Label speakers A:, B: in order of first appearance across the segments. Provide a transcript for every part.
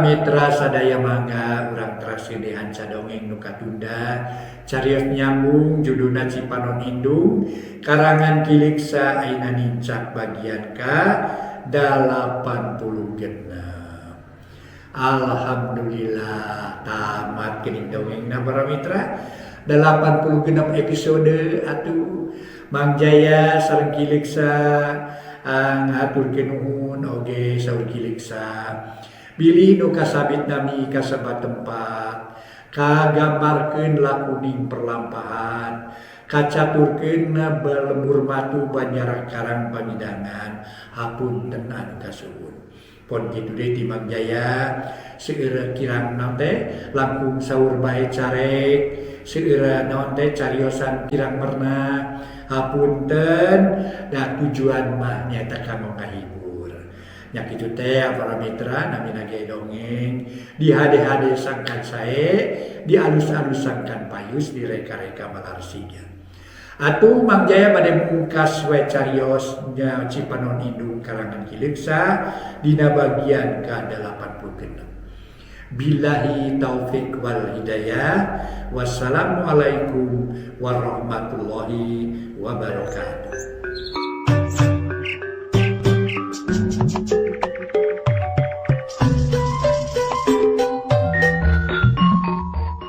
A: mitra sadaya mangga urang trasidehan sadongeng nu katunda carios nyambung judulna Cipanon Indung karangan Kiliksa ayeuna nincak bagian ka 86. Alhamdulillah tamat geuning dongengna para mitra 86 episode atuh Mang Jaya sareng Kiliksa ngaturkeun nuhun oge saur Kiliksa bilih nu kasabit nami kasebat tempat kagambarkeun lakuning perlampahan kacaturkeun belembur matu banjara karang pamidangan hapunten anu kasuhun pon kitu deui ti Mang Jaya seueur kirang naon teh langkung saur bae carek seueur naon teh cariosan kirang merna hapunten da tujuan mah nyaeta kanggo ngahibur nya kitu teh para mitra namina ge dongeng di hade-hade sangkan sae di alus-alus sangkan payus di reka-reka malarsiga atuh Mang Jaya bade mungkas we carios nya Cipanon Indung karangan Kiliksa dina bagian ke-86. Billahi taufik wal hidayah. Wassalamualaikum warahmatullahi wabarakatuh.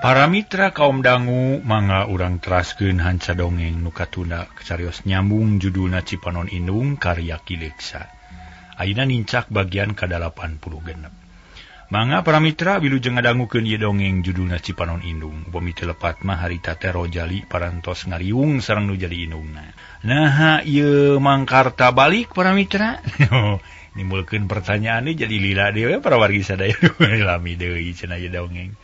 B: Para mitra kaum dangu mangga urang teraskeun hanca dongeng nu katunda carios nyambung judulna Cipanon Indung karya Kiliksa. Ayeuna nincak bagian ke-86. Mangga para mitra wilujeng ngadangukeun ieu dongeng judulna Cipanon Indung. Upami teu lepat mah harita teh Rojali parantos ngariung sareng nu jadi indungna. Naha ieu mangkarta balik para mitra? Nimbulkeun pertanyaan jadi lila deui para wargi sadaya lami deui cenah ieu dongeng.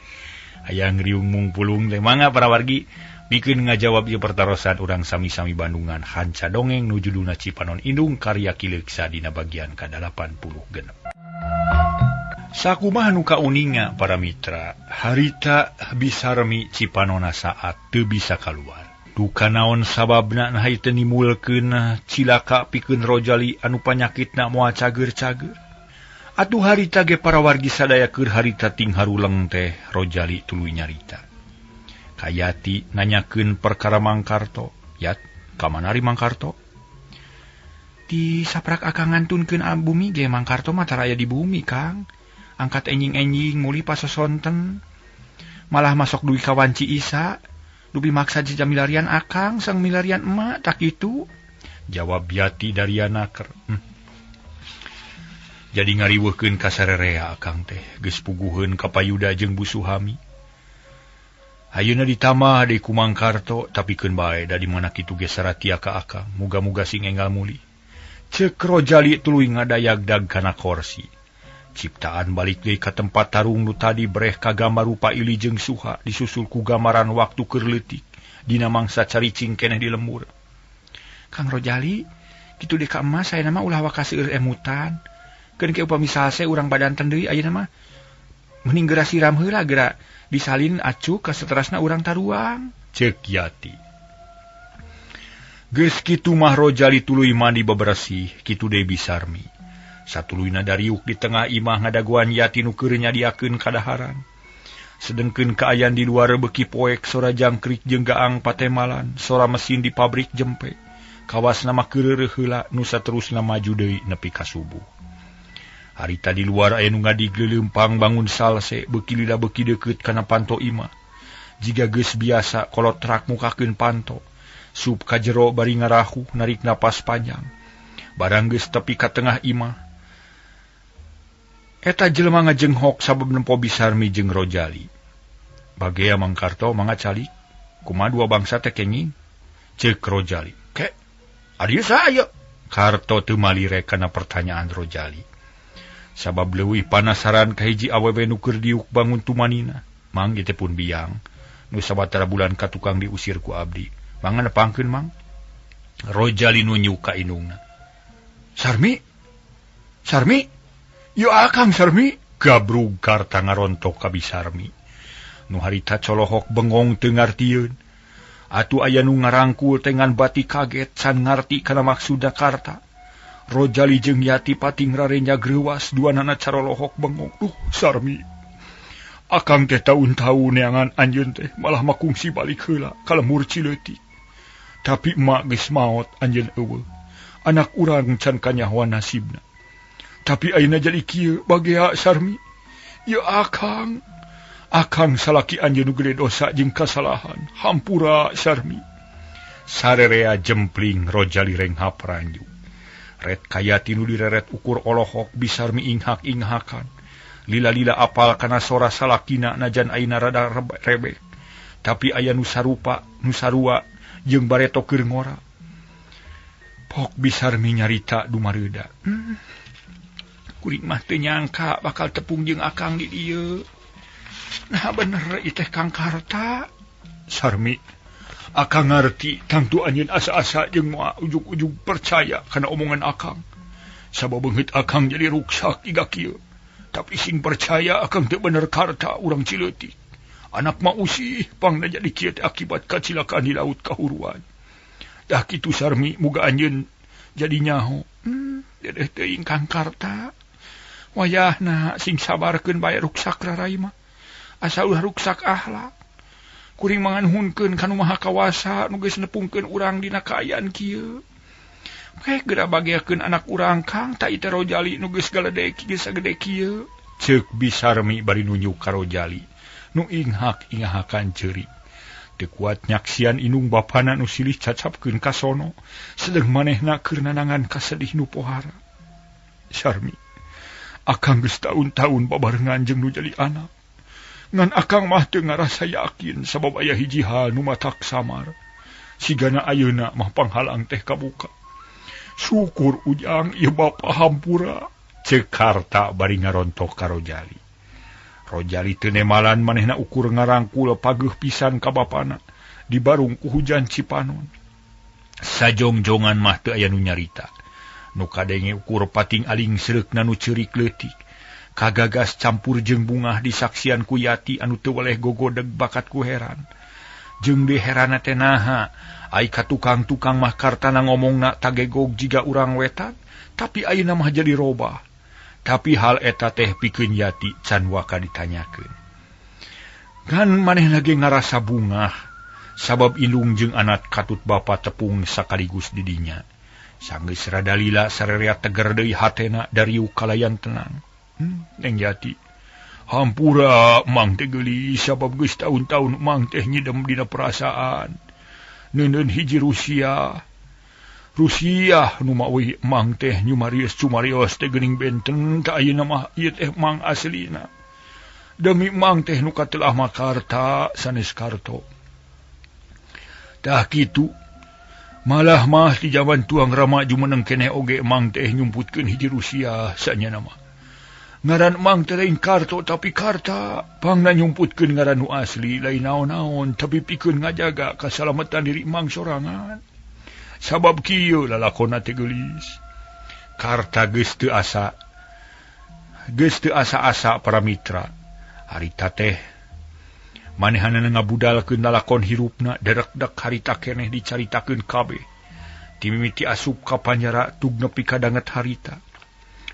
B: Aya ngriung mungpulung teh mangga para wargi pikeun ngajawab ieu pertarosan urang sami-sami Bandungan hanca dongeng nu judulna Cipanon Indung karya Kiliksa dina bagian ke-86. Sakumaha nu kauninga para mitra, harita bisarmi Cipanona saat teu bisa kaluar. Duka naon sababna nah teu nimulkeun cilaka pikeun Rojali anu panyakitna moal cager-cager. Atuh harita ge para wargi sadaya keur harita ting haruleng teh Rojali tuluy nyarita. Kayati nanyakeun perkara Mangkarto, "Yat, ka manari Mangkarto?" "Di saprak akang ngantunkeun bumi ge Mangkarto mah tara aya di bumi, Kang. Angkat enjing-enjing muli pasosonten. Malah masok duwi ka wanci Isa. Dupi maksa jejak milarian akang sang milarian emak tak kitu," jawab Yati Daryanaker. Jadi ngariweuhkeun ka sarerea akang teh geus puguheun ka Payuda jeung Bu Suhami. Ayeuna ditamah deui ku Mangkarto tapikeun bae da di mana kitu ge saratia ka akang muga-muga sing enggal muli. Ceuk Rojali tuluy ngadayagdag kana korsi. Ciptaan balik deui ka tempat tarung nu tadi breh ka gambar rupa Ili jeung Suha disusul ku gambaran waktu keur leutik dina mangsa caricing keneh di lembur. "Kang Rojali, kitu deui ka emas saena mah ulah waka seueur emutan. Keun ke upami salse urang badanten deui ayeuna mah mending geura siram heula geura disalin acuk ka saterasna urang taruang," ceuk Yati. Geus kitu mah Rojali tuluy mandi bebersih kitu deui bisarmi. Satuluyna dariuk di tengah imah ngadaguan Yati nu keur nyadiakeun kadaharan. Sedengkeun kaayan di luar beuki poek sora jangkrik jeung gaang patemalan, sora mesin di pabrik jempe. Kawasna mah keureureuk heula nu saterusna maju deui nepi ka subuh. Harita di luar aya nu ngadigleumpang bangun salse beuki lila beuki deukeut kana panto imah. Jiga geus biasa kolot rak mukakeun panto. Sup ka jero bari ngarahu narik napas panjang. Barang geus tepi ka tengah imah. Eta jelema ngajenghok sabab nempo bisarmi jeung Rojali. "Bagea Mangkarto mangga calik, kumaha dua bangsa teh kenging?" ceuk Rojali. "Ke, adieu saya." Karto teu malire kana pertanyaan Rojali. Sabab leuwih panasaran ka hiji awewe nu keur diuk bangun tumanina. Mang ieu teh pun biang nu sabatara bulan ka tukang diusir ku abdi. Mangga nepangkeun Mang. Rojali nu nyuk ka indungna. "Sarmi? Sarmi? Yo akang Sarmi." Gabrug Karta ngarontok ka bisarmi. Nu harita colohok bengong teu ngartieun. Atuh aya nu ngarangkul teh ngan bati kaget can ngarti kana maksudna Karta. Rojali jeung Yati pating rarenya grewas duanana carolohok bengok. Sarmi, akang teh tahun-tahun neangan anjeun teh malah makungsi balik heula ka lemur Cileutik. Tapi emak geus maot anjeun eueuh. Anak urang can kanyahoan nasibna. Tapi ayeuna jadi kieu bagea Sarmi. Ya akang salaki anjeun nu gede dosa jeung kasalahan. Hampura Sarmi. Sarerea jempling Rojali renghap ranju. Red Kayati nu direret ukur olohok Bisarmi inghak-inghakan. Lila-lila apal kana sora salakina najan ayeuna rada rebek. Tapi aya nu sarupa, nu sarua jeung bareto keur ngora. Pok Bisarmi nyarita dumareuda. Kuring mah teu nyangka bakal tepung jeung akang di dieu. Nah bener ieu teh Kang Karta. Sarmi, akang ngarti tangtu anjeun asa-asa jeung moal ujug-ujug percaya kana omongan akang. Sababeungeut akang jadi ruksak iga kieu. Tapi sing percaya akang teu bener Karta urang Cileutik. Anak mah usih pangna jadi kieu teh akibat kacilakaan di laut kahuruan. Dah kitu Sarmi muga anjeun jadi nyaho. Dedeh teuing Kang Karta. Wayahna sing sabarkeun bae ruksak rarai mah. Asa ulah ruksak akhlak. Kuring manganhunkeun kanu maha kawasa nu geus nepungkeun urang dina kaayaan kieu. Kae geura bageakeun anak urang Kang ta ieu Rojali nu geus galedek geus sagede kieu. Ceuk Bisarmi bari nunjuk ka Rojali nu inghak-inghakan ceuri. Teu kuat nyaksian indung bapana nu silih cacapkeun ka sono, sedeng manehna keur nanangan kasedih nu pohara. Sarmi, akang geus taun-taun babarengan jeung nu jadi anak. Ngan akang mah teu ngarasa yakin sabab aya hiji hal nu matak samar. Sigana ayeuna mah panghalang teh kabuka. Syukur ujang ieu bapa hampura. Ceuk Karta bari ngarontok ka Rojali. Rojali teu nemalan manehna ukur ngarangkul pageuh pisan ka bapana di barung ku hujan Cipanon. Sajongjongan mah teu aya nu nyarita. Nu kadenge ukur pating aling seureukna nu ceurik leutik. Kagagas campur jeung bungah disaksian ku Yati anu teu weleh gogodeg bakat ku heran. Jeung di herana teh naha, ai ka tukang-tukang mah Kartana ngomongna tagegog jiga urang wetan, tapi ayeuna mah jadi robah. Tapi hal eta teh pikeun Yati can waka ditanyakeun. Kan manehna ge ngarasa bungah, sabab indung jeung anak katut bapa tepung sakaligus di dinya. Sanggeus rada lila sarerea teger deui hatena dariu kalayan tenang. Neng Yati, hampura mang teh geulis sabab geus taun-taun mang teh nyidem dina perasaan. Neuneun hiji Rusia nu mauih mang teh cumarios teh geuning benten ka ayeuna mah ieu teh mang aslina. Demi mang teh nu katelah mah Karta sanes Karto. Tah kitu malah mah di zaman tuang Rama jumeneng keneh oge mang teh nyumputkeun hiji Rusia sanyana mah. Ngaran mang teh lain Karto tapi Karta pangna nyumputkeun ngaran nu asli lain naon-naon tapi pikeun ngajaga kasalamatan diri mang sorangan. Sabab kieu lalakonna teh geulis. Karta geus teu asa para mitra. Harita teh manehanana ngabudalkeun lalakon hirupna derek-dek harita keneh dicaritakeun kabeh. Ti mimiti asup ka panjara tug nepi ka danget harita.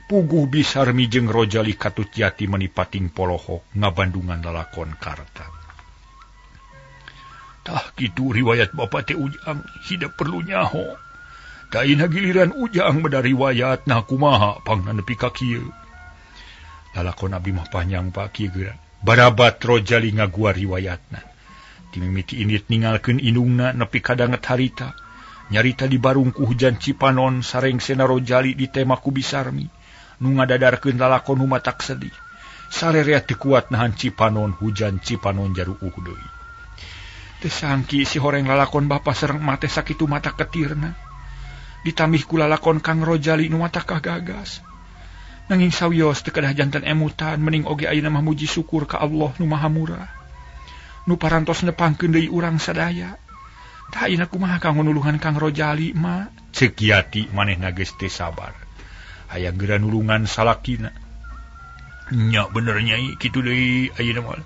B: Puguh Bisarmi jeung Rojali katut Yati menipating polohok ngabandungan lalakon Karta. Tah kitu riwayat bapa teh Ujang hidep perlu nyaho. Da ayeuna giliran Ujang beda riwayat nah kumaha pangna nepi ka kieu. Lalakon abi mah panjang pa kieu geura. Barabat Rojali ngagua riwayatna. Ti mimiti init ningalkeun indungna nepi ka danget harita. Nyarita di barung ku hujan Cipanon sarengsena Rojali ditema ku Bisarmi. Nu ngadadarkeun lalakon nu matak sedih. Sarerea teu kuat nahan Cipanon hujan Cipanon jaruuh deui. Teu sangki si horeng lalakon bapa sareng mate sakitu mata ketirna. Ditambih ku lalakon Kang Rojali nu mata kagagas. Nanging sawios teu kedah janten emutan mending oge ayeuna mah muji syukur ka Allah nu Maha Murah. Nu parantos nepangkeun deui urang sadaya. Tah ayeuna kumaha kanggo nulungan Kang Rojali mah? Ceuk Yati manehna geus teu sabar. Hayang geura nulungan salakina. Nya bener nyai kitu deui ayeuna mah.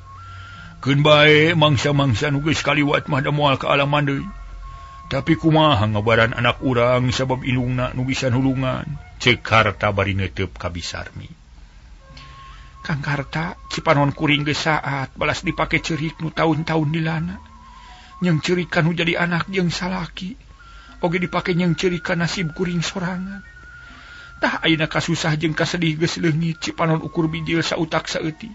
B: Keun bae mangsa-mangsa nu geus kaliwat mah da moal ka alaman deui. Tapi kumaha ngabaran anak urang sabab indungna nu bisa nulungan. Ceuk Karta bari neuteup ka Bisarmi. Kang Karta, Cipanon kuring geus saat balas dipake ceurik nu taun-taun dilana. Nyeng ceurikan nu jadi anak jeung salaki, oge dipake nyeng ceurikan nasib kuring sorangan. Tah ayeuna kasusah jeung kasedih geus leungit, Cipanon ukur bijil sautak saeutik.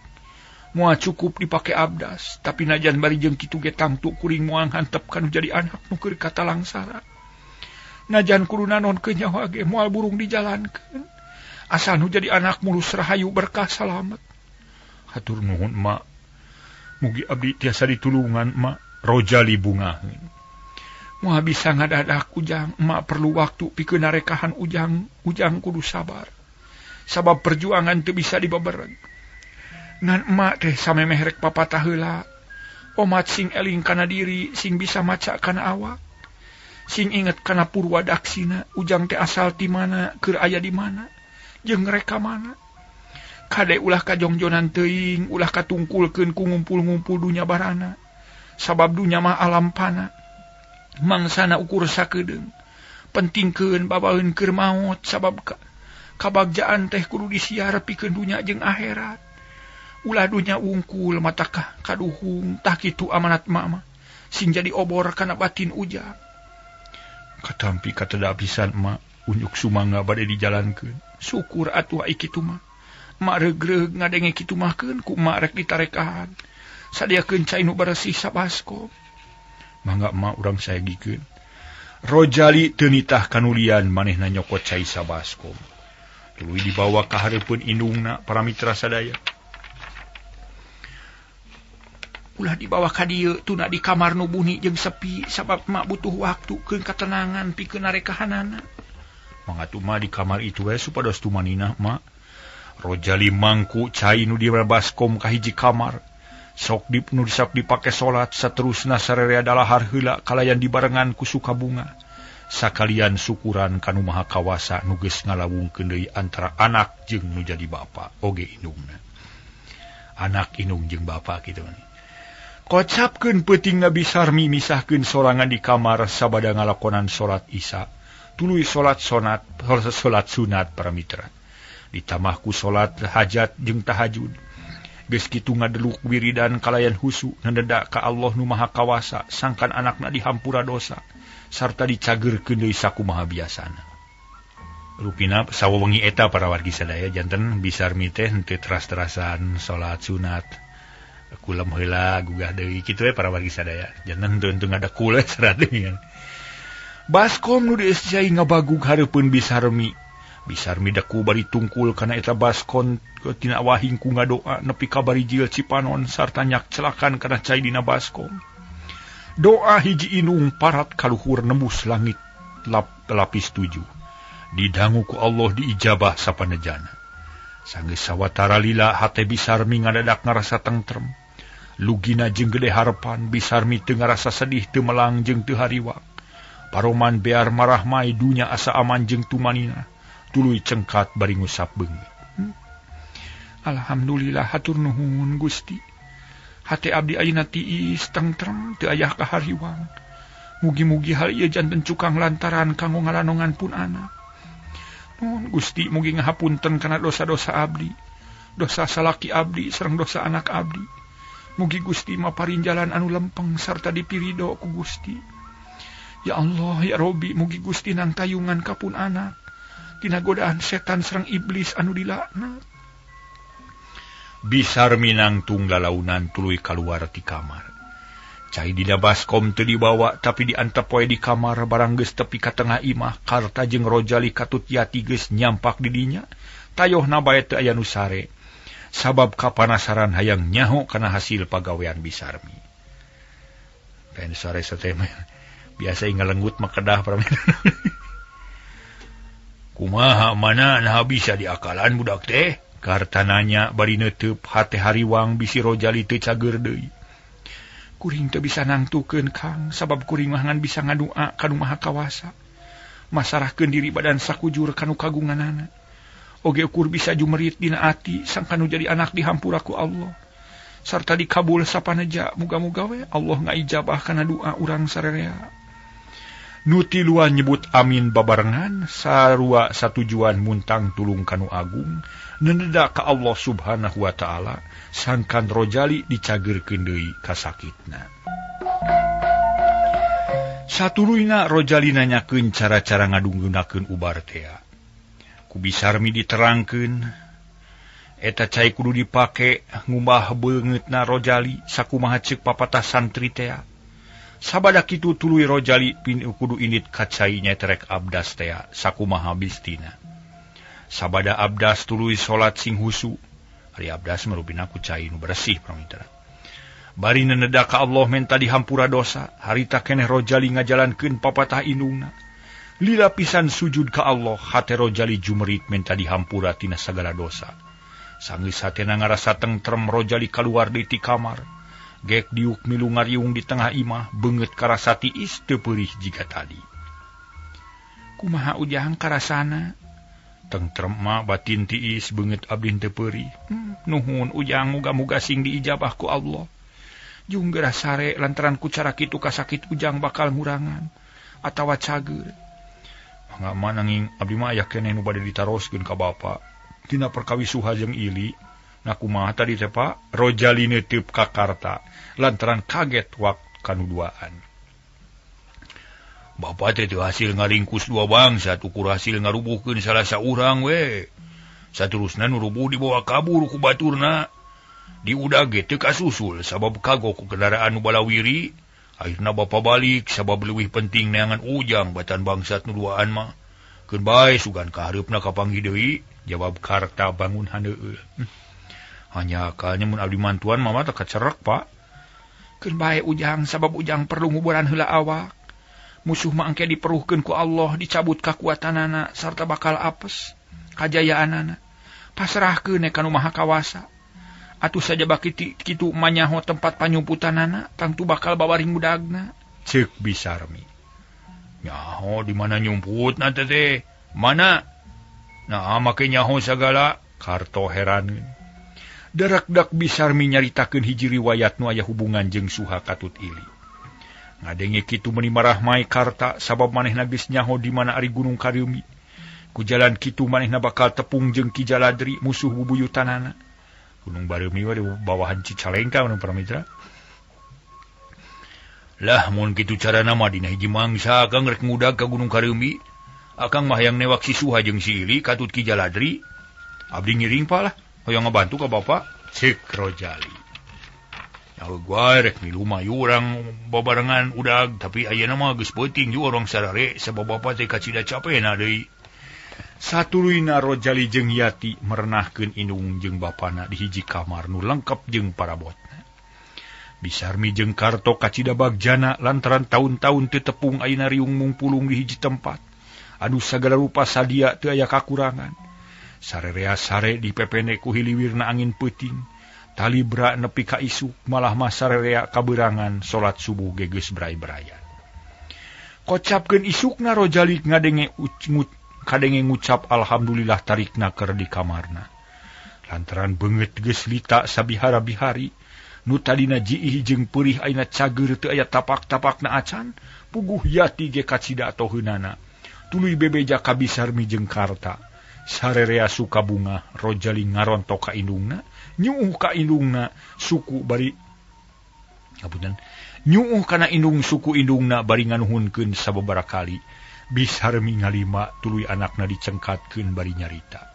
B: Moal cukup dipake abdas, tapi najan bari jeung kitu ge tangtu kuring moal hantep kanu jadi anak nu keur katalangsara. Najan kudu nanonkeun nyawa ge moal burung dijalankeun. Asal nu jadi anak mulus rahayu berkah salamet. Hatur nuhun mak. Mugi abdi tiasa ditulungan mak. Rojali bungaheun. Moal bisa ngadadak ujang, mak perlu waktu pikeun narekahan ujang kudu sabar. Sabab perjuangan teu bisa dibabereg. Ngan emak teh samemeh rek papatah heula. Omat sing eling kana diri, sing bisa maca kana awak. Sing inget kana purwadaksina, ujang teh asal ti mana, keur aya di mana, jeung reka mana. Kade ulah kajongjonan teuing, ulah katungkulkeun ku ngumpul-ngumpul dunya barana. Sabab dunya mah alam pana. Mangsana ukur sakedeung. Pentingkeun babaeun keur maot, sabab kabagjaan teh kudu disiar pikeun dunya jeung akhirat. Ulah dunya wungkul mata kaduhung, tah kitu amanat mama. Sing jadi obor kana batin ujang. Katampi kateda pisan emak, unjuk sumangga bade dijalankeun. Syukur atuh ai kitu mah. Emak regreg ngadenge kitu mah keun ku emak rek ditarekahan. Sadiakeun cai nu bersih sabaskom. Mangga emak urang saegikeun. Rojali teu nitah kanulian manehna nyokot cai sabaskom. Tuluy dibawa ka hareupeun indungna para mitra sadaya. Ulah dibawa ka dieu tuna di kamar nu bunyi jeung sepi sabab emak butuh waktu keun katenangan pikeun narekahanana. Mangatu mah di kamar itu we supados tumanina emak. Rojali mangku cai nu dibaskom ka hiji kamar. Sok dipake salat saterusna sarerea dalahar heula kalayan dibarengan ku Sukabunga. Sakalian syukuran kanu Maha Kawasa nu geus ngalawungkeun deui antara anak jeung nu jadi bapa oge indungna. Anak indung jeung bapa kitu mah. Kocapkeun peutingna Bisarmi misahkeun sorangan di kamar sabada ngalakonan salat Isya. Tuluy salat sunat para mitra. Ditambah ku salat hajat jeung tahajud. Geus kitu ngadeluk wiridan kalayan husu nandeda ka Allah nu Maha Kawasa sangkan anakna dihampura dosa sarta dicageurkeun deui sakumaha biasana. Rupina sawewengi eta para wargi sadaya janten Bisarmi teh henteu teras-terasan salat sunat. Kulem heula gugah deui kitu we para wargi sadaya. Janten henteu ngadekul serat deui. Baskom nu geus cai ngabagug hareupeun Bisarmi. Bisarmi daku bari tungkul kana eta baskon tina wahing ku ngadoa nepi ka barijil Cipanon sarta nyak celakan kana cai dina baskom. Doa hiji inung parat kaluhur nembus langit lapis 7. Didangu ku Allah diijabah sapanejana. Sanggeus sawatara lila hate Bisarmi ngadadak ngarasa tentrem. Lugina jeung gede harapan Bisarmi teu ngarasa sedih teu melang jeung teu hariwak. Paroman bear marah mai dunya asa aman jeung tumanina. Tuluy cengkat bari ngusap beungeut. Alhamdulillah hatur nuhun Gusti. Hate abdi ayeuna tiis tentrem teu aya kahariwang. Mugi-mugi hal ieu janten cukang lantaran kanggo ngalanongan pun anak. Nuhun Gusti mugi ngahapunten kana dosa-dosa abdi, dosa salaki abdi sareng dosa anak abdi. Mugi Gusti maparin jalan anu lempeng sarta dipirido ku Gusti. Ya Allah ya Robbi mugi Gusti nang tayungan kapun anak. Tina godaan setan serang iblis anu dilaknat. Bisarmi nang tunggalaunan tuluy kaluar ti kamar. Cai dina baskom teu dibawa tapi diantep poe di kamar barang geus tepi ka tengah imah Karta jeung Rojali katut yati geus nyampak di dinya. Tayohna bae teu aya nu sare. Sabab kapanasaran hayang nyaho kana hasil pagawean Bisarmi. Pen sare sateh biasa ngalenggut makedah para Kumaha mana nah bisa diakalan budak teh? Karta nanya bari neuteup hate hariwang bisi Rojali teu cager deui. Kuring teu bisa nangtukeun Kang, sabab kuring mah ngan bisa ngadua ka Nu Maha Kawasa. Masarahkeun diri badan sakujur kanu kagunganana. Oge ukur bisa jumerit dina ati sangkanu jadi anak dihampura ku Allah. Sarta dikabul sapaneja muga-muga we Allah ngaijabah kana doa urang sarerea. Nutiluan nyebut amin babarengan sarua satujuan muntang tulung kanu agung neneda ka Allah subhanahu wa ta'ala sangkan Rojali dicagerkeun deui kasakitna. Satuluyna Rojali nanyakeun cara-cara ngadunggunakeun ubar tea. Ku Bisarmi diterangkeun eta cai kudu dipake ngumbah beungeutna Rojali sakumaha ceuk papatah santri tea. Sabada kitu tuluy Rojali kudu indit ka cai nyetrek abdas tea sakumaha bistina. Sabada abdas tuluy salat sing husu. Ari abdas marupina ku cai nu bersih pramitra. Bari neneda ka Allah menta dihampura dosa, harita keneh Rojali ngajalankeun papatah indungna. Lila pisan sujud ka Allah, hate Rojali jumerit menta dihampura tina sagala dosa. Sanggeus hatena ngarasa tentrem Rojali kaluar deui ti kamar. Gek diuk milu ngariung di tengah imah, beungeut karasa tiis teu peurih jiga tadi. Kumaha ujang karasana? Tentrem mah batin tiis beungeut abdi teu peurih. Nuhun ujang muga-muga sing diijabah ku Allah. Jung geurah sare lantaran ku cara kitu kasakit ujang bakal ngurangan atawa cager. Mangga mananging abdi mah aya keneh nu bade ditaroskeun ka bapa. Tina perkawisuha jeung ili. Nah kumaha tadi teh Pak? Rojali neuteup ka karta lantaran kaget wak kanuduaan. Bapak teh teu hasil ngaringkus dua bangsa, ukur hasil ngarubuhkeun salah saurang we. Saterusna nu rubuh dibawa kabur ku baturna. Di udag teu kasusul sabab kagok ku kendaraan nu balawiri. Akhirna bapa balik sabab leuwih penting neangan ujang batan bangsat nu duaan mah. Keun bae sugan ka hareupna kapanggih deui, jawab karta bangun handeueul. Hanya kanya mun abdi mantuan mama teu kacerek Pak. Keun bae ujang sabab ujang perlu nguburan heula awak. Musuh mah engke diperuhkeun ku Allah, dicabut kakuatanana sarta bakal apes kajayaanana. Pasrahkeun ka nu Maha Kawasa. Atuh saja baki kitu manyaho tempat panyumputanana, tangtu bakal bawaring budagna. Ceuk Bisarmi. Nyaho di mana nyumputna teh? Mana? Nah, make nyaho sagala. Karto heraneun. Darak-dak Bisarmi nyaritakeun hiji riwayat nu aya hubungan jeung Suha katut ili. Ngadenge kitu meuni marahmai karta sabab manehna geus nyaho di mana ari Gunung Kareumi. Ku jalan kitu manehna bakal tepung jeung Ki Jaladri musuh bubuyutanana. Gunung Bareumi we di bawahan Cicalengka mun pramitra. Lah mun kitu carana mah dina hiji mangsa akang rek ngudag ka Gunung Kareumi. Akang mah hayang newak si Suha jeung si Ili katut Ki Jaladri. Abdi ngiring pa lah. Hoyong ngabantu ka bapak, ceuk Rojali. Nyawa gua rek milu mayu orang babarengan udag, tapi ayeuna mah geus peuting ju orang sarare sabab bapak teh kacida capena deui. Satuluyna Rojali jeung Yati merenahkeun indung jeung bapana di hiji kamar nu lengkep jeung parabotna. Bisarmi jeung Karto kacida bagjana lantaran taun-taun teu tepung ayeuna riung mungpulung di hiji tempat. Anu sagala rupa sadia teu aya kakurangan. Sarerea sare dipepene ku hiliwirna angin peuting. Talibra nepi ka isuk malah mah sarerea kaberangan salat subuh geus bray-brayan. Kocapkeun isukna Rojali kadenge ngucap alhamdulillah tarikna keur di kamarna. Lantaran beungeut geus lita sabihara-bihari nu tadina jiih jeung peurih ayeuna cager teu aya tapak-tapakna acan, puguh Yati ge kacida atoheunana. Tuluy bebeja ka Bisarmi jeung Karta. Sarerea suka bunga Rojali ngarontok ka indungna, nyuuh ka indungna suku bari ngapunten. Nyuuh kana indung suku indungna bari nganuhunkeun sababaraha kali. Bisarmi ngalima tuluy anakna dicengkatkeun bari nyarita.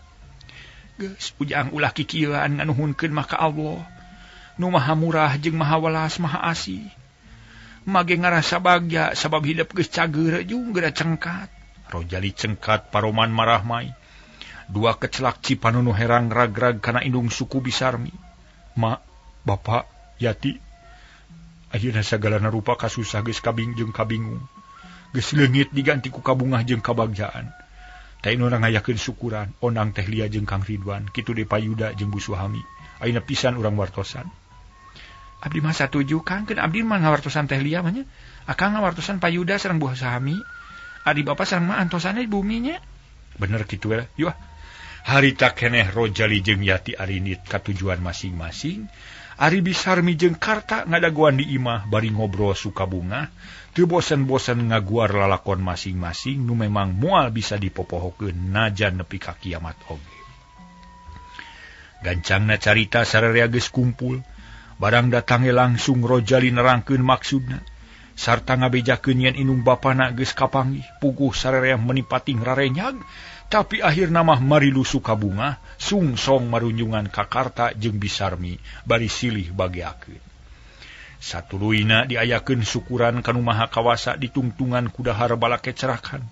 B: Geus ujang ulah kikieuan nganuhunkeun mah ka Allah. Nu Maha Murah jeung Maha Welas Maha Asih. Mage ngarasa bagja sabab hidup geus cager jeung geura cengkat. Rojali cengkat paroman marahmai. Dua kecelak Cipanunu herang rag-rag kana indung suku Bisarmi. Ma, Bapak, Yati, ayeuna sagalana rupa kasusah geus kabing jeung kabingung. Geus leungit diganti ku kabungah jeung kabagjaan. Tainu urang ngayakeun syukuran, onang Teh Lia jeung Kang Ridwan, kitu deui Payuda jeung Bu Suhami. Ayeuna pisan urang wartosan. Abdi mah satuju Kang, keun abdi mah ngawartosan Teh Lia mah nya. Akang ngawartosan Payuda sareng Bu Suhami. Adi Bapak sareng mah antosana di bumi nya. Bener kitu we. Yuh. Harita keneh Rojali jeung Yati arinit ka tujuan masing-masing. Ari Bisarmi jeung Karta ngadagoan di imah bari ngobrol suka bunga. teu bosen-bosen ngaguar lalakon masing-masing nu memang moal bisa dipopohokeun najan nepi ka kiamat oge. Gancangna carita sararea geus kumpul, barang datange langsung Rojali nerangkeun maksudna, sarta ngabejakeun yen inung bapana geus kapanggih, puguh sararea menipating rarenyag, tapi akhirna mah marilu Sukabunga, sungsong marunjungan ka Karta jeung Bisarmi bari silih bageakeun. Satuluina diayakeun syukuran kanu maha kawasa ditungtungan kudahar balake cerakan,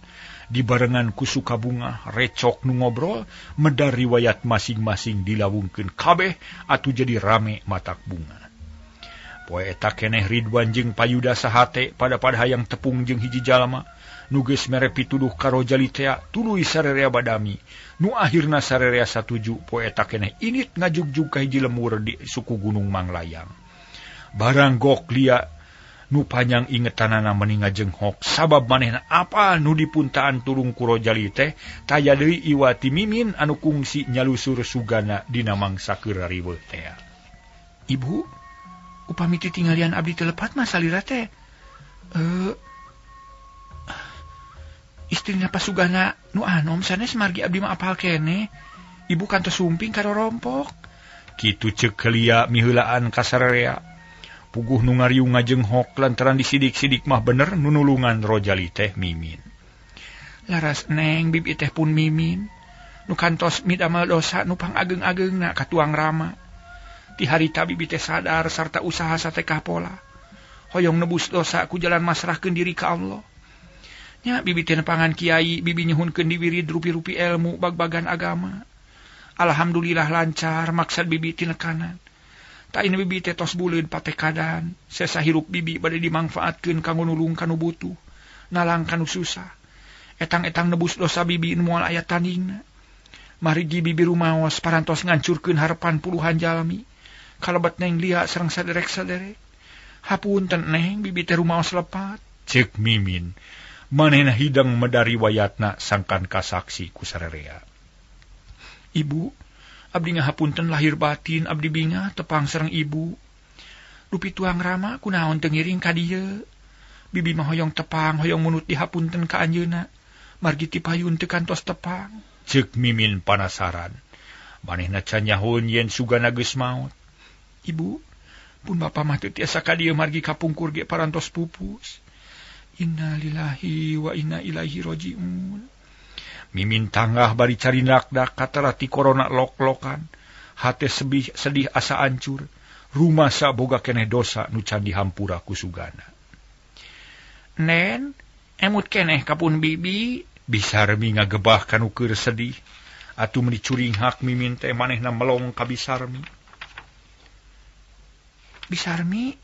B: dibarengan ku Sukabunga recok nu ngobrol, medar riwayat masing-masing dilawungkeun kabeh atuh jadi rame matak bunga. Poe eta keneh Ridwan jeung Payuda sahate pada hayang tepung jeung hiji jalma nu geus mere pituduh ka Rojali tea tuluy sarerea badami, nu akhirna sarerea satuju poe eta keneh init ngajugjug ka hiji lemur di suku Gunung Manglayang. Barang gok lia nu panjang ingetanana meni ngajenghok sabab manehna apa nu dipuntaan turung ku Rojali teh taya deui Iwati Mimin anu kungsi nyalusur sugana dina mangsa keur riweuh teh. Ibu, upami tingalian abdi teu lepat mah salira teh. Istrina pasugana nu anom sanes margi abdi mah apal keneh. Ibu kantos sumping karo rompok. Kitu ceuk heula miheulaan ka sararea. Puguh nu ngariung ngajenghok lantaran disidik-sidik mah bener nu nulungan Rojali teh Mimin. Laras neng bibi teh pun Mimin, nu kantos midamel dosa nu pangageng-agengna ka tuang Rama. Ti harita bibi teh sadar sarta usaha satekah pola, hoyong nebus dosa ku jalan masrahkeun diri ka Allah. Nya bibi teh nepangan kiai, bibi nyuhunkeun diwirid rupi-rupi ilmu bag-bagan agama. Alhamdulillah lancar maksad bibi ti nekanan. Ta ini bibi teh tos buleud patekadan, sesa hirup bibi bade dimangfaatkeun kanggo nulung kanu butuh, nalang kanu susah. Etang-etang nebus dosa bibi nu moal aya tandingna. Marigi bibi rumaos parantos ngancurkeun harapan puluhan jalmi. Kalebet neng lia sareng saderek-saderek. Hapunten neng bibi teh rumaos lepat. Ceuk Mimin, manehna hidang medari wayatna sangkan kasaksi ku sararea. Ibu, abdi ngahapunten lahir batin abdi binga tepang sareng ibu. Dupi tuang Rama kunaon teu ngiring ka dieu. Bibi mah hoyong tepang, hoyong munut dihapunten ka anjeunna. Margi ti payun teu kantos tepang. Ceuk Mimin panasaran. Manehna can nyahoun yen sugana geus maot. Ibu, pun bapa mah teu tiasa ka dieu margi kapungkur ge parantos pupus. Inna lillahi wa inna ilaihi rajiun. Mimin tanggah bari carindak-dak katarati korona lok-lokan, hate sedih asa ancur, rumasa boga keneh dosa nu can dihampura ku sugana. Nen, emut keneh kapun bibi, Bisarmi ngagebah kanu keur sedih, atuh meuni curing hak Mimin teh manehna melong ka Bisarmi. Bisarmi,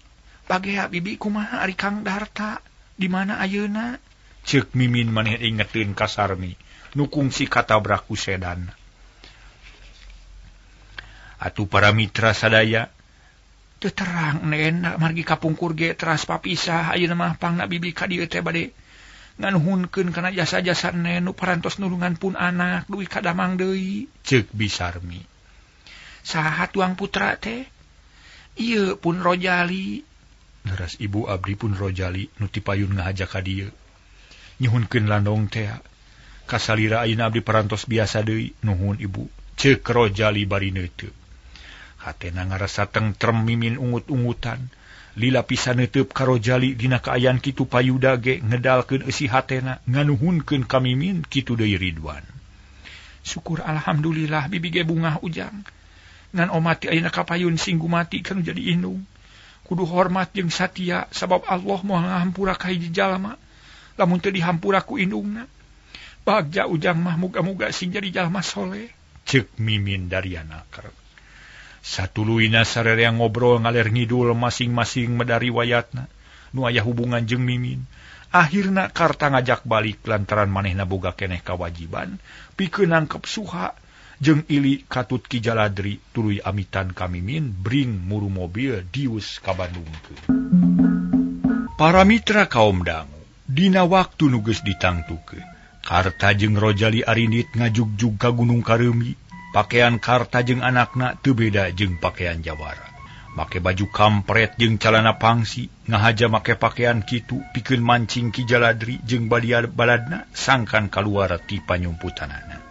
B: bagea bibi kumaha ari Kang Darta, di mana ayeuna? Ceuk Mimin maneh ingeteun ka Sarmi. Nukung si katabrak ku sedan. Atuh para mitra sadaya, teu terang nen margi kapungkur ge teras papisah ayeuna mah pangna bibi ka dieu teh bade nganuhunkeun kana jasa-jasa nen nu parantos nulungan pun anak duwi kadamang deui. Ceuk Bisarmi. Saha tuang putra teh? Ieu pun Rojali. Leres ibu abdi pun Rojali nu ti payun ngahaja ka dieu. Nyuhunkeun landong teh. Kasalira ayeuna abdi parantos biasa deui, nuhun ibu. Ceuk Rojali bari neuteup. Hatena ngarasa tentrem Mimin ungut-ungutan. Lila pisan neuteup ka Rojali dina kaayaan kitu Payuda ge ngedalkeun eusi hatena nganuhunkeun ka Mimin kitu deui Ridwan. Syukur alhamdulillah bibi ge bungah ujang. Ngan omati ayeuna kapayun sing gumati kanu jadi indung. Kudu hormat jeung satia sabab Allah moal ngahampura ka hiji jalma. Lamun teu dihampura ku indungna. Bagja ujang mah muga-muga sing jadi jalma soleh. Ceuk Mimin dariana kerep. Satuluina sararea ngobrol ngaler ngidul masing-masing medari wayatna. Nu aya hubungan jeung Mimin. Akhirna Karta ngajak balik lantaran manehna boga keneh kawajiban. Pikeun nangkep Suha jeung Ili katut Ki Jaladri tuluy amitan ka Mimin bring muru mobil dius ka Bandungkeun. Para mitra kaum dangu, dina waktu nu geus ditangtukeun. Karta jeung Rojali arindit ngajugjug ka Gunung Kareumi. Pakaian Karta jeung anakna teu beda jeung pakaian Jawara. make baju kampret jeung calana pangsi, ngahaja make pakaian kitu pikeun mancing Ki Jaladri jeung baladna sangkan kaluar ti panyumputanana.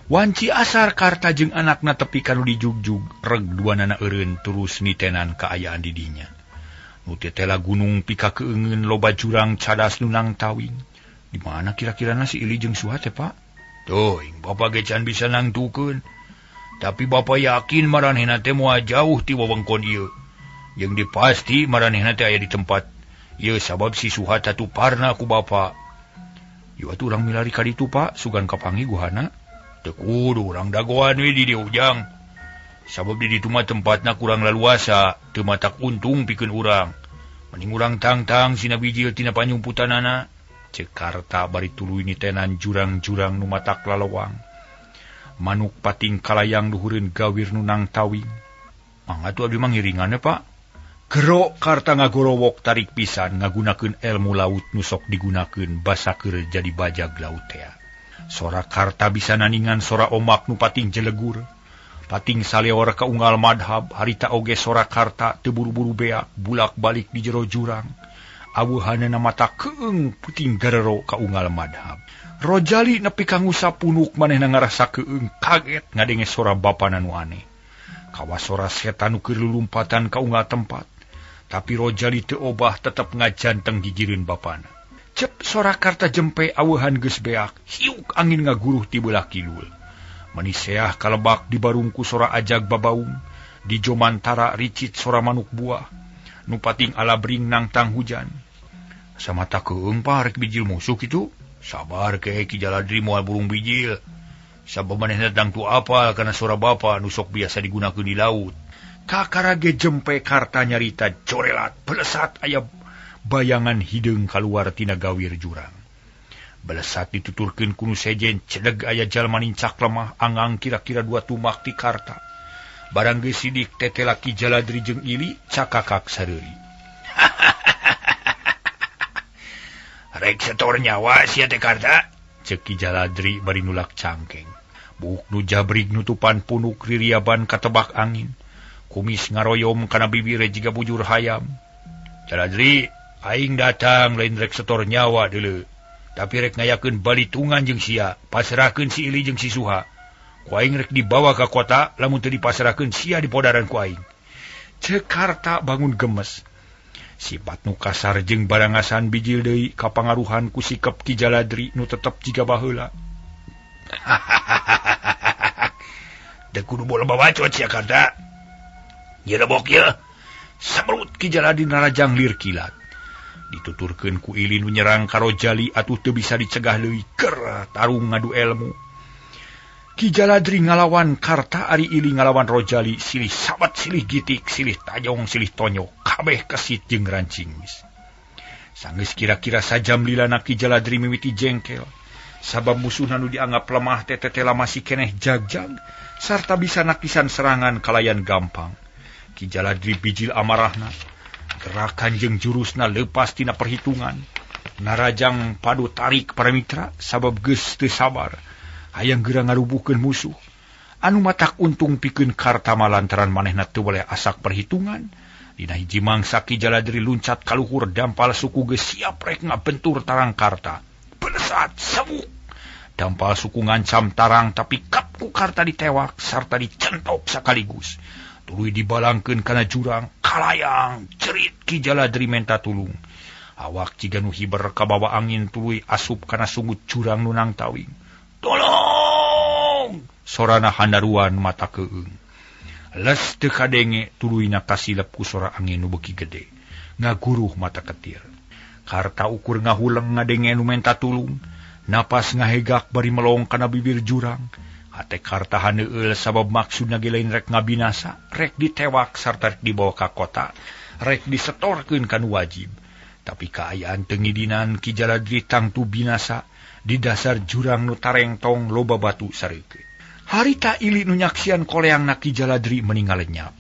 B: Wanci asar Karta jeung anakna tepi kanu dijugjug reg duanana eureun terus nitenan kaayaan di dinya. Nu tetela gunung pika keungeun loba jurang cadas nunang tawing. Di mana kira-kirana si Ili jeung Suha teh, Pak? Tuh, Bapak ge can bisa nangtukeun. Tapi Bapak yakin maranehna teh moal jauh ti wewengkon ieu. Yang dipasti maranehna teh aya di tempat ieu sabab si Suha tatuparna ku Bapak. Ieu atuh urang milari ka ditu, Pak, sugan kapangi guhana. Teu kudu urang dagoan we di dieu ujang. Sabab di ditu mah tempatna kurang laluasa, teu matak untung pikeun urang. Mending urang tangtang sina bijil tina panyumputanana. Cek Karta bari tuluy nitenan jurang-jurang nu matak lalawang. Manuk pating kalayang luhureun gawir nunang tawing. Mangga tu abdi mah ngiringanna, Pak. Gero Karta ngagorowok tarik pisan ngagunakeun elmu laut nu sok digunakeun basa keur jadi bajag laut teh. Sora Karta bisa naningan sora omak nu pating jelegur. Pating saleor ka unggal madhab, harita oge sora Karta teu buru-buru beak bulak-balik di jero jurang. Aweuhanana mata keung puting garero ka unggal madhab. Rojali nepi ka ngusapunuk manehna ngarasa keung kaget ngadenge sora bapana nu aneh. Kawa sora setan nu keur lulumpatan ka unggal tempat. Tapi Rojali teu obah tetep ngajanteng gigireun bapana. Cep sora Karta jempe aweuhan geus beak, hiuk angin ngaguruh ti beulah kidul. Maniseah kalebak dibarungku sora ajag babaung, di jomantara ricit sora manuk buah, nu pating alabring nangtang hujan. Samata keung parek bijil musuh kitu, sabar ke Ki Jaladri moal burung bijil. Sabab manehna dangtu apal kana sora bapa nu sok biasa digunakeun di laut. Kakarage jempe Karta nyarita corelat, pelesat aya bayangan hideung kaluar tina gawir jurang. Belesat dituturkeun kunu sejen cedeg aya jalma nincak lemah angang kira-kira 2 tumak ti Karta. Barang geus sidik tetela Ki Jaladri jeung Ili cakakak sareuri. Rek setor nyawa sia teh Karta, ceuk Ki Jaladri bari nulak cangkeng. Buuk nu jabrig nutupan punuk ririaban katebak angin. Kumis ngaroyom kana bibir jiga bujur hayam. Jaladri, aing datang lain rek setor nyawa deuleu. Tapi rek ngayakeun balitungan jeung sia, pasrahkeun si Ili jeung si Suha. Ku aing rek dibawa ka kota, lamun teu dipasrahkeun sia di podaran ku aing. Ceuk Karta bangun gemes. Sifat nu kasar jeung barangasan bijil deui kapangaruhan ku sikep Ki Jaladri nu tetep jiga baheula. Da kudu bola babacot sia Karta. Ieu lebok ieu. Sabrut Ki Jaladri narajang lir kilat. Dituturkeun ku Ili nu nyerang ka Rojali atuh teu bisa dicegah leuwih keur tarung ngadu ilmu. Ki Jaladri ngalawan Karta ari Ili ngalawan Rojali silih sabat silih gitik silih tajong silih tonyok kabeh kesit jeung rancingis. Sanggeus kira-kira sajam lilana Ki Jaladri mimiti jengkel sabab musuhna nu dianggap lemah teh tetela masih keneh jagjag sarta bisa nakisan serangan kalayan gampang. Ki Jaladri bijil amarahna. Gerakan jeung jurusna leupas tina perhitungan. Narajang padu tarik para mitra sabab geus teu sabar. Hayang geura ngarubuhkeun musuh. Anu matak untung pikeun Karta malantaran manehna teu boleh asak perhitungan. Dina hiji mangsa Ki Jaladri luncat ka luhur dampal suku geus siap rek ngabentur tarang Karta. Belesat sabuk. Dampal suku ngancam tarang tapi kap ku Karta ditewak sarta dicentok sakaligus. Tuluy dibalangkeun kana jurang, kalayang, cerit Ki Jaladri menta tulung. Awak jiga nu hiber ka bawa angin tuluy asup kana sungut jurang nunang tawing. Tolong! Sorana handaruan mata keung. Les teu kadenge tuluyna kasilep ku sora angin nu beuki gede. Ngaguruh mata ketir. Karta ukur ngahuleng ngadenge nu menta tulung. Napas ngahegak bari melong kana bibir jurang. Hate Karta haneueul sabab maksudna ge lain rek ngabinasa, rek ditewak sarta rek dibawa ka kota, rek disetorkeun kanu wajib. Tapi kaayaan teu ngidinan Ki Jaladri tangtu binasa di dasar jurang nu tarengtong loba batu sareukeut. Harita Ili nu nyaksian koleangna Ki Jaladri meninggal lenyap.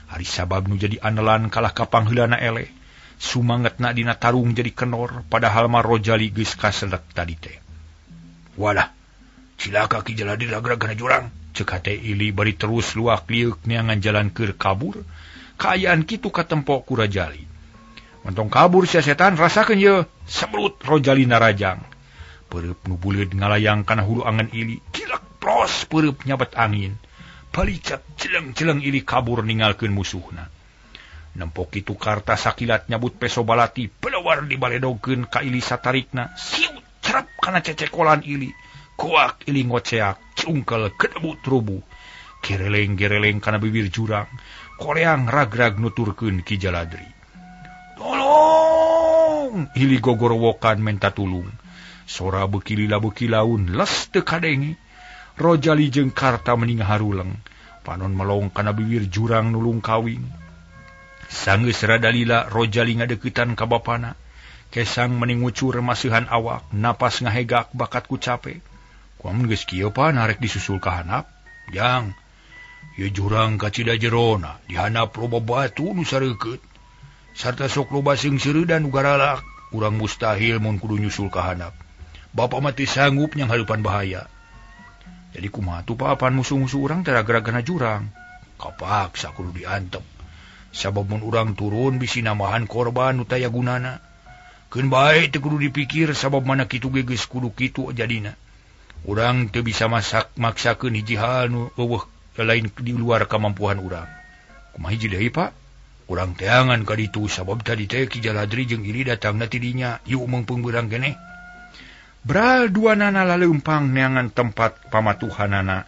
B: Hari sabab nu jadi anelan kalah ka pangheulana eleh. Sumangetna dina tarung jadi kenor padahal mah Rojali geus kaselek tadi teh. Walah. Cilaka Ki Jaladri ragrag kana jurang. Cek hate Ili bari terus luak liuk neangan jalan keur kabur. kaayaan kitu katempok ku Rojali. Mentong kabur sia setan rasakeun ye sebrut Rojali narajang. Pereup nu buleud ngalayang kana hulu angan ili, kilak pros pereup nyabet angin. Balicak celeng-celeng ili kabur ninggalkeun musuhna. Nempok kitu karta sakilat nyabut peso balati, pelewar dibaledogkeun ka ili satarikna, siut cerep kana cecekolan ili. Kuak ili ngoceak, cungkel kedebut rubu. Gereleng-gereleng kana bibir jurang, koleang ragrag nuturkeun Ki Jaladri. Tolong! Ili gogorowokan menta tulung. Sora bekilila-bekilaun les teu kadengi. Rojali jeung karta mening haruleng. Panon melong kana bibir jurang nulung kawing. Sanggeus radalila Rojali ngadeuketan ka bapana. Kesang mening ngucur masihan awak, napas ngahegak bakat ku cape. Kuamun geus kieu pa narek disusul ka handap. Jang, ieu jurang kacida jerona, dihandap loba batu nu sareukeut. Sarta sok loba seungseureud dan ugaralak, urang mustahil mun kudu nyusul ka handap. Bapa mati sanggup nyang halupan bahaya. Jadi kumaha tu paapan musuh-musuh urang teh raga-ragana jurang. Kapaksa kudu diantep. Sabab mun urang turun bisi namahan korban nu taya gunana. Keun bae teu kudu dipikir sabab mana kitu ge geus kudu kitu jadina. Urang teu bisa maksakeun hiji hal nu eueuh lain di luar kemampuan urang. Kumaha hiji deui, Pak? Urang teangan ka ditu sabab tadi teh Ki Jaladri jeung ili datangna ti dinya. Ieu meungpeung beurang keneh. Bral duanana laleumpang neangan tempat pamatuhanana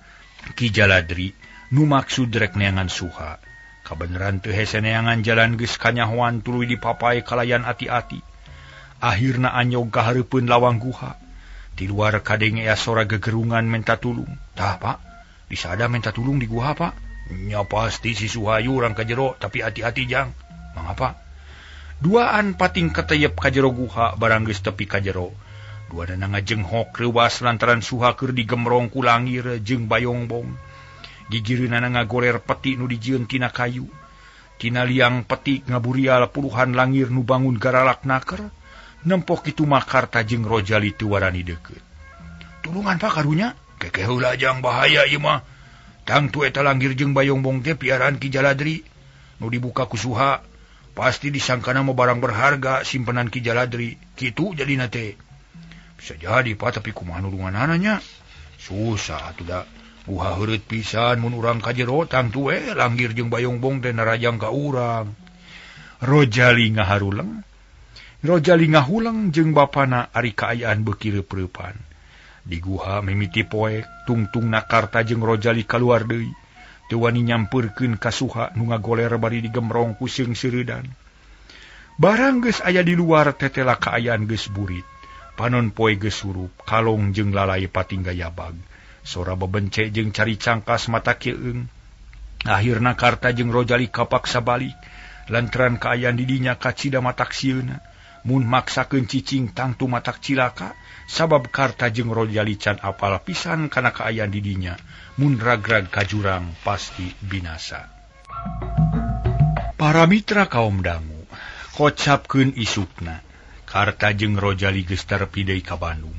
B: Ki Jaladri nu maksud rek neangan Suha. Kabeneran teu hese neangan jalan geus kanyahoan tuluy dipapae kalayan ati-ati. Akhirna anyog ka hareupeun lawang guha. Di luar kadenge aya sora gegerungan menta tulung. Tah, Pak, disada menta tulung di guha, Pak. Nya pasti si Suhayu urang ka jero, tapi hati-hati jang. Mangapa? Duaan pating keteyep ka jero guha barang geus tepi ka jero. Duana ngajenghok reuwas lantaran Suha keur digemrong ku langir jeung bayongbong. Gigireunana ngagoler peti nu dijieun tina kayu. Tina liang peti ngaburial puluhan langir nu bangun garalak naker. Nempok kitu makarta jeung Rojali teu warani deukeut. Tulungan Pak karunya, kekeh heula jang bahaya ieu mah. Tangtu eta langir jeung bayongbong teh piaraan Ki Jaladri nu dibuka ku Suha. Pasti disangkana mah barang berharga simpenan Ki Jaladri. Kitu jadina teh. Bisa jadi Pak, tapi kumaha nulunganana nya? Susah atuh da. Guha heureut pisan mun urang ka jero tangtu langir jeung bayongbong teh narajang ka urang. Rojali ngaharuleng. Rojali ngahuleng jeung bapana ari kaayaan beuki reup-reupan. Di guha mimiti poek tungtungna karta jeung Rojali kaluar deui. Teu wani nyampeurkeun ka Suha nu ngagoler bari digemrong ku seungseuredan. Barang geus aya di luar tetela kaayaan geus burit. Panon poe geus surup, kalong jeung lalai patingga yabag. Sora bebence jeung cari cangkas mata keueung. Akhirna karta jeung Rojali kapaksa balik. Lantaran kaayaan di dinya kacida matak sieuna. Mun maksakeun cicing tangtu matak cilaka. Sabab karta jeung Rojali can apal pisan kana kaayaan di dinya. Mun ragrag ka jurang pasti binasa. Para mitra kaum dangu, kocapkeun isukna. Karta jeung Rojali geus terepi deui ka Bandung.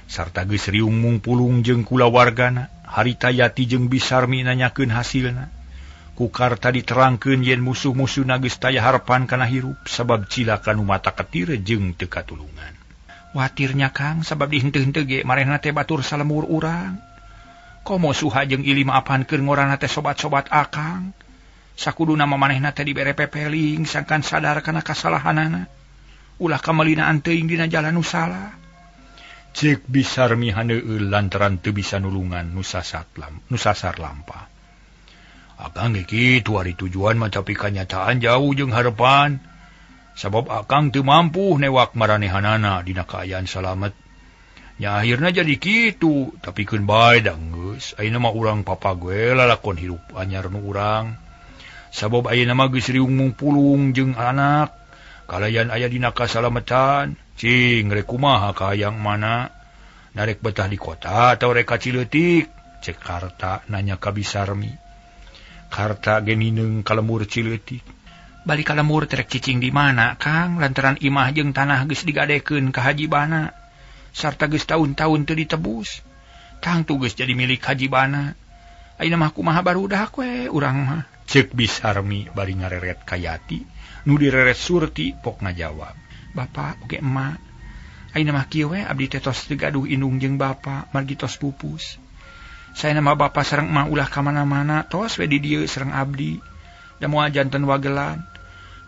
B: Sarta geus riung mungpulung jeung kulawargana, harita Yati jeung Bisarmi nanyakeun hasilna. Ku karta diterangkeun yen musuh-musuhna geus taya harepan kana hirup sabab cilaka nu mata ketir jeung teu katulungan. Watirnya Kang sabab dihenteu-henteu ge marehna teh batur salemur urang. Komo Suha jeung Ili maapankeun ngorana teh sobat-sobat Akang. Sakuduna mamanehna teh dibere pepeling sangkan sadar kana kasalahanana. Ulah kamelinaan teuing dina jalan nu salah. Cek Bisarmi haneueul lantaran teu bisa nulungan nu sasar lampah. Akang ge kitu ari tujuan mah tapi kanyataan jauh jeung harepan. Sabab Akang teu mampu newak maranehanana dina kaayaan salamet. Nya akhirna jadi kitu, tapi keun bae da geus. Ayeuna mah urang papague lalakon hirup anyar nu urang. Sabab ayeuna mah geus riung mungpulung jeung anak. Kalayan aya dina kasalametan, cing rek kumaha ka hayang mana? Narek betah di kota atau rek ka Cileutik? Cek Karta nanya ka Bisarmi. Karta genineung ka lemur Cileutik. Balik ka lemur terek cicing di mana, Kang? Lantaran imah jeung tanah geus digadekeun ka hajibana. Sarta geus taun-taun teu ditebus. Tangtu geus jadi milik hajibana. Ayeuna mah kumaha barudak we urang mah. Ceuk Bisarmi bari ngareret ka Yati, nu direret Surti pok ngajawab. Bapak oge emak. Ayeuna mah kieu we abdi teh tos teu gaduh indung jeung bapa, margi tos pupus. Saya nama bapa sareng emak ulah ka mana-mana, tos we di dieu sareng abdi. Da moal janten wagelan.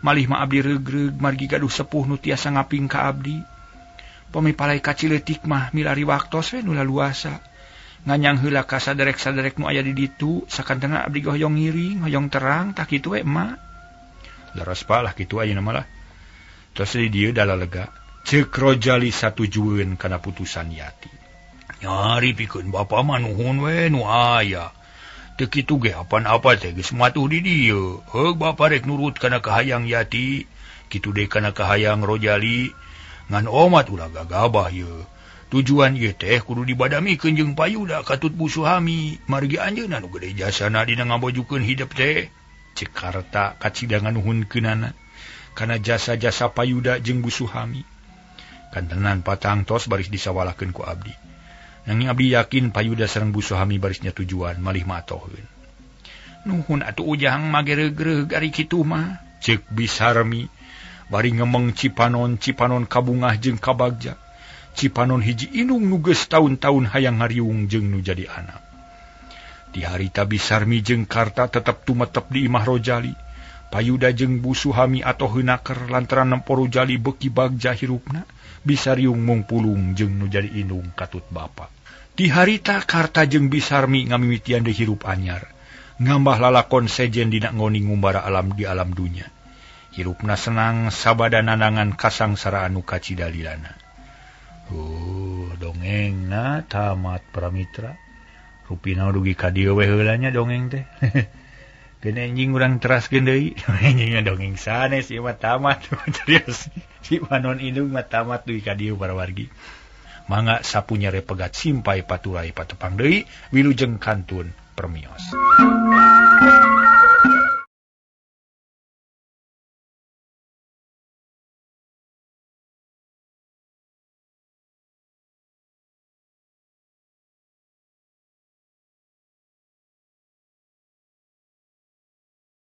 B: Malih mah abdi reug-reug margi gaduh sepuh nu tiasa ngaping ka abdi. Pamipalai kacileutik mah milari waktos we nu laluasa. Nganyang heula ka saderek-saderek nu aya di ditu, sakantena abdi hoyong ngiring, hoyong terang, tak kitu we emak. Leres lah kitu ayeuna mah lah. Tos di dieu dalalega, ceuk Rojali satujueun kana putusan Yati. Nyari pikeun bapa mah nuhun we nu aya. Teu kitu ge apa-apa teh geus matuh di dieu. Heug bapa rek nurut kana kahayang Yati, kitu deui kana kahayang Rojali. Ngan omat ulah gagabah ye. Tujuan ieu teh kudu dibadamikeun jeung payuda katut Bu Suhami, margi anjeunna nu gede jasana dina ngabojukeun hidup teh. Ceuk Karta kacidangan nuhunkeunana kana jasa-jasa payuda jeung Bu Suhami. Kantenan patang tos baris disawalakeun ku abdi. Nanging abdi yakin payuda sareng Bu Suhami barisnya tujuan malih matoheun. Nuhun atuh ujang magereug-reug ari kitu mah, ceuk Bisarmi bari ngemeng Cipanon kabungah jeung kabagja. Cipanon hiji indung nu geus taun-taun hayang ngariung jeung nu jadi anak. Di harita Bisarmi jeung Karta tetep tumetep di imah Rojali. Payuda jeung Bu Suhami atoheunaker lantaran nempo Rojali beuki bagja hirupna, bisa riung mung pulung jeung nu jadi indung katut bapa. Di harita Karta jeung Bisarmi ngamimitian deui hirup anyar. Ngambah lalakon sejen dina ngoni ngumbara alam di alam dunya. Hirupna senang sabada nandangan kasangsaraan nu kacidalilana. Dongengna tamat Pramitra. Rupina dugi ka dieu we heula nya dongeng teh. Keun anjing urang teraskeun deui. Anjingna dongeng sanes ieu mah tamat. Serius. Si Panon Indung mah tamat dugi ka dieu para wargi. Mangga sapunyere pegat simpai paturai patepang deui wilujeng kantun permios.